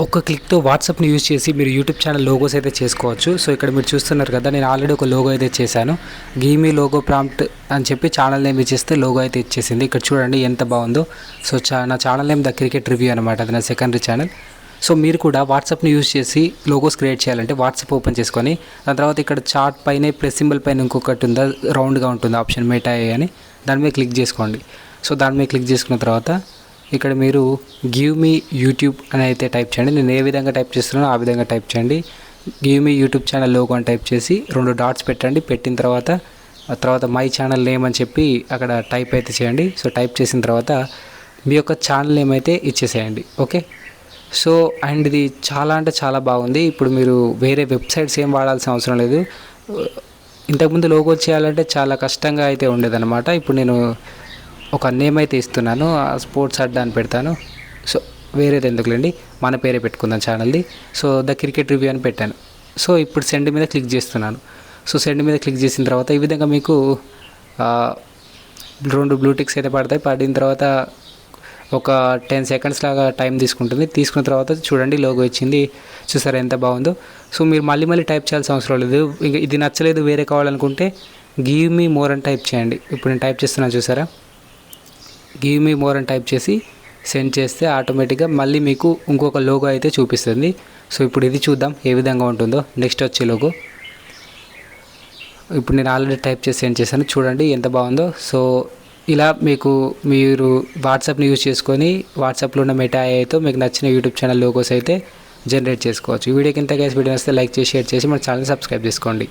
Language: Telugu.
ఒక క్లిక్తో వాట్సాప్ని యూజ్ చేసి మీరు యూట్యూబ్ ఛానల్ లోగోస్ అయితే చేసుకోవచ్చు. సో ఇక్కడ మీరు చూస్తున్నారు కదా, నేను ఆల్రెడీ ఒక లోగో అయితే చేశాను. గీమీ లోగో ప్రాంప్ట్ అని చెప్పి ఛానల్ నేమ్ ఇచ్చేస్తే లోగో అయితే ఇచ్చేసింది. ఇక్కడ చూడండి ఎంత బాగుందో. సో నా channel name the cricket review అనమాట, అది నా సెకండరీ ఛానల్. సో మీరు కూడా వాట్సాప్ని యూజ్ చేసి లోగోస్ క్రియేట్ చేయాలంటే వాట్సాప్ ఓపెన్ చేసుకొని దాని తర్వాత ఇక్కడ చార్ట్ పైన ప్లస్ సింబల్ పైన ఇంకొకటి ఉందా, రౌండ్గా ఉంటుంది ఆప్షన్ మెటా అని, దాని మీద క్లిక్ చేసుకోండి. సో దాని మీద క్లిక్ చేసుకున్న తర్వాత ఇక్కడ మీరు గివ్ మీ యూట్యూబ్ అని అయితే టైప్ చేయండి. నేను ఏ విధంగా టైప్ చేస్తున్నానో ఆ విధంగా టైప్ చేయండి. Give me YouTube channel logo అని టైప్ చేసి 2 డాట్స్ పెట్టండి. పెట్టిన తర్వాత మై ఛానల్ నేమ్ అని చెప్పి అక్కడ టైప్ అయితే చేయండి. సో టైప్ చేసిన తర్వాత మీ యొక్క ఛానల్ నేమ్ అయితే ఇచ్చేసేయండి. ఓకే. సో అండ్ ఇది చాలా అంటే చాలా బాగుంది. ఇప్పుడు మీరు వేరే వెబ్సైట్స్ ఏం వాడాల్సిన అవసరం లేదు. ఇంతకుముందు లోగో చేయాలంటే చాలా కష్టంగా అయితే ఉండేదన్నమాట. ఇప్పుడు నేను ఒక నేమ్ అయితే ఇస్తున్నాను, స్పోర్ట్స్ అడ్డా అని పెడతాను. సో వేరేది ఎందుకులేండి, మన పేరే పెట్టుకుందాం ఛానల్ది. సో ద క్రికెట్ రివ్యూ అని పెట్టాను. సో ఇప్పుడు సెండ్ మీద క్లిక్ చేస్తున్నాను. సో సెండ్ మీద క్లిక్ చేసిన తర్వాత ఈ విధంగా మీకు 2 బ్లూ టిక్స్ అయితే పడతాయి. పడిన తర్వాత ఒక 10 సెకండ్స్ లాగా టైం తీసుకుంటుంది. తీసుకున్న తర్వాత చూడండి లోగో ఇచ్చింది. చూసారా ఎంత బాగుందో. సో మీరు మళ్ళీ టైప్ చేయాల్సిన అవసరం లేదు. ఇంకా ఇది నచ్చలేదు వేరే కావాలనుకుంటే గివ్ మీ మోర్ అని టైప్ చేయండి. ఇప్పుడు నేను టైప్ చేస్తున్నాను చూసారా, గివ్ మీ మోర్ అని టైప్ చేసి సెండ్ చేస్తే ఆటోమేటిక్గా మళ్ళీ మీకు ఇంకొక లోగో అయితే చూపిస్తుంది. సో ఇప్పుడు ఇది చూద్దాం ఏ విధంగా ఉంటుందో. నెక్స్ట్ వచ్చే లోగో ఇప్పుడు నేను ఆల్రెడీ టైప్ చేసి సెండ్ చేశాను, చూడండి ఎంత బాగుందో. సో ఇలా మీరు వాట్సాప్ని యూజ్ చేసుకొని వాట్సాప్లో ఉన్న మెటా అయితే మీకు నచ్చిన యూట్యూబ్ ఛానల్ లోగోస్ అయితే జనరేట్ చేసుకోవచ్చు. ఈ వీడియోకి ఇంత గైస్, వీడియో వస్తే లైక్ చేసి షేర్ చేసి మన ఛానల్ సబ్స్క్రైబ్ చేసుకోండి.